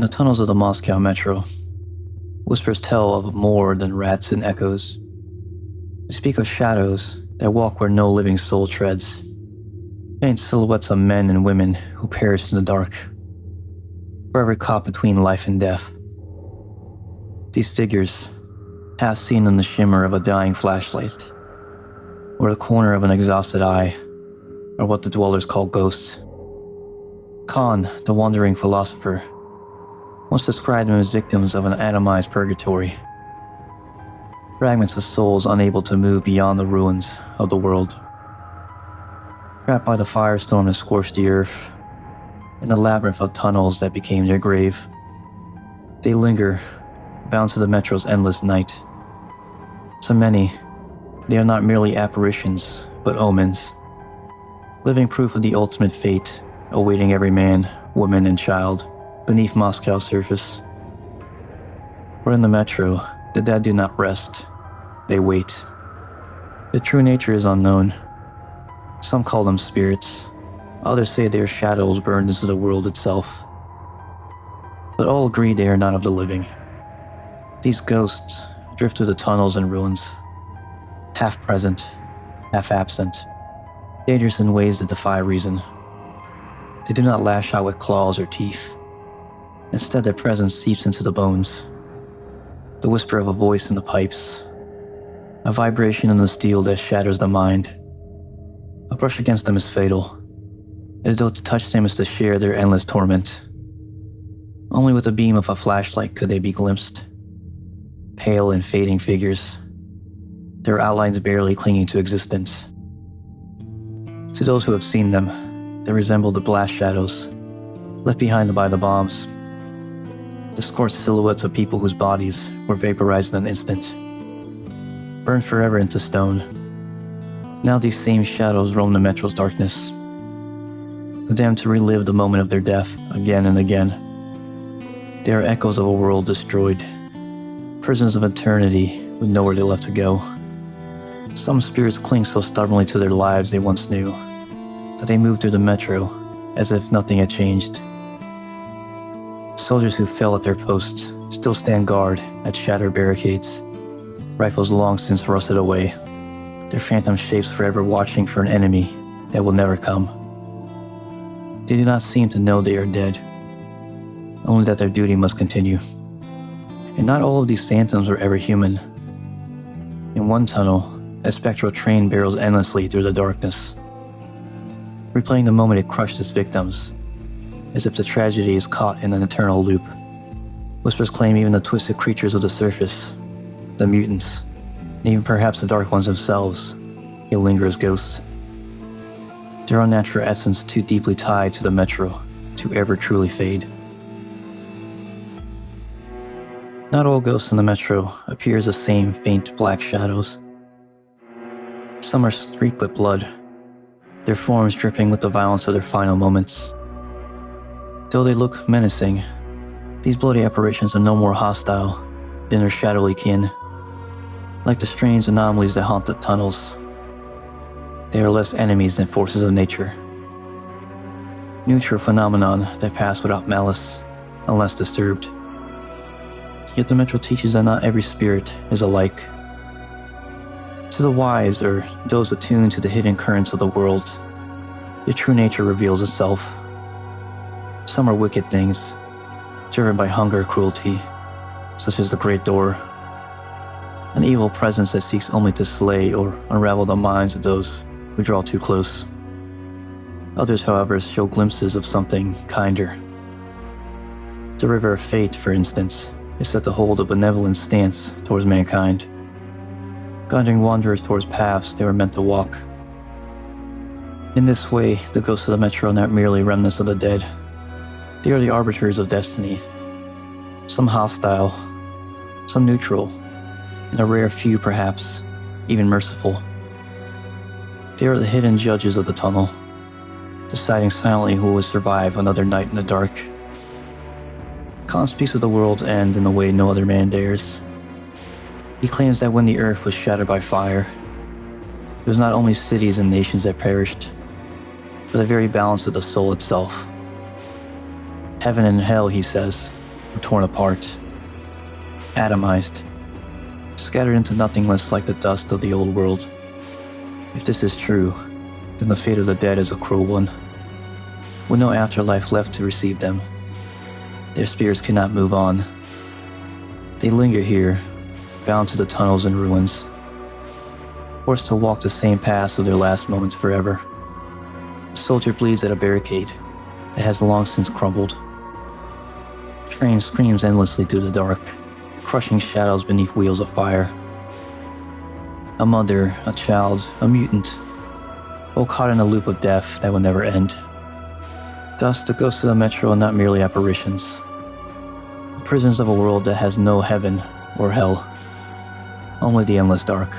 In the tunnels of the Moscow metro, whispers tell of more than rats and echoes. They speak of shadows that walk where no living soul treads, faint silhouettes of men and women who perished in the dark, forever caught between life and death. These figures, half seen in the shimmer of a dying flashlight, or the corner of an exhausted eye, are what the dwellers call ghosts. Khan, the wandering philosopher, once described them as victims of an atomized purgatory, fragments of souls unable to move beyond the ruins of the world. Trapped by the firestorm that scorched the earth, in the labyrinth of tunnels that became their grave, they linger, bound to the metro's endless night. To many, they are not merely apparitions, but omens, living proof of the ultimate fate awaiting every man, woman, and child beneath Moscow's surface. For in the metro, the dead do not rest, they wait. Their true nature is unknown. Some call them spirits, others say they are shadows burned into the world itself. But all agree they are not of the living. These ghosts drift through the tunnels and ruins, half present, half absent, dangerous in ways that defy reason. They do not lash out with claws or teeth. Instead, their presence seeps into the bones. The whisper of a voice in the pipes, a vibration in the steel that shatters the mind. A brush against them is fatal, as though to touch them is to share their endless torment. Only with the beam of a flashlight could they be glimpsed. Pale and fading figures, their outlines barely clinging to existence. To those who have seen them, they resemble the blast shadows left behind by the bombs, the scorched silhouettes of people whose bodies were vaporized in an instant, burned forever into stone. Now these same shadows roam the metro's darkness, condemned to relive the moment of their death again and again. They are echoes of a world destroyed, prisoners of eternity with nowhere they left to go. Some spirits cling so stubbornly to their lives they once knew, that they move through the metro as if nothing had changed. Soldiers who fell at their posts still stand guard at shattered barricades, rifles long since rusted away, their phantom shapes forever watching for an enemy that will never come. They do not seem to know they are dead, only that their duty must continue. And not all of these phantoms were ever human. In one tunnel, a spectral train barrels endlessly through the darkness, replaying the moment it crushed its victims, as if the tragedy is caught in an eternal loop. Whispers claim even the twisted creatures of the surface, the mutants, and even perhaps the Dark Ones themselves, may linger as ghosts. Their unnatural essence too deeply tied to the metro to ever truly fade. Not all ghosts in the metro appear as the same faint black shadows. Some are streaked with blood, their forms dripping with the violence of their final moments. Though they look menacing, these bloody apparitions are no more hostile than their shadowy kin. Like the strange anomalies that haunt the tunnels, they are less enemies than forces of nature. Neutral phenomenon that pass without malice, unless disturbed. Yet the metro teaches that not every spirit is alike. To the wise, or those attuned to the hidden currents of the world, their true nature reveals itself. Some are wicked things, driven by hunger or cruelty, such as the Great Door, an evil presence that seeks only to slay or unravel the minds of those who draw too close. Others, however, show glimpses of something kinder. The River of Fate, for instance, is said to hold a benevolent stance towards mankind, guiding wanderers towards paths they were meant to walk. In this way, the ghosts of the metro are not merely remnants of the dead. They are the arbiters of destiny, some hostile, some neutral, and a rare few, perhaps, even merciful. They are the hidden judges of the tunnel, deciding silently who will survive another night in the dark. Khan speaks of the world's end in a way no other man dares. He claims that when the earth was shattered by fire, it was not only cities and nations that perished, but the very balance of the soul itself. Heaven and hell, he says, or torn apart, atomized, scattered into nothingness like the dust of the old world. If this is true, then the fate of the dead is a cruel one. With no afterlife left to receive them, their spirits cannot move on. They linger here, bound to the tunnels and ruins, forced to walk the same paths of their last moments forever. A soldier bleeds at a barricade that has long since crumbled. The train screams endlessly through the dark, crushing shadows beneath wheels of fire. A mother, a child, a mutant, all caught in a loop of death that will never end. Thus, the ghosts of the metro are not merely apparitions, prisons of a world that has no heaven or hell, only the endless dark.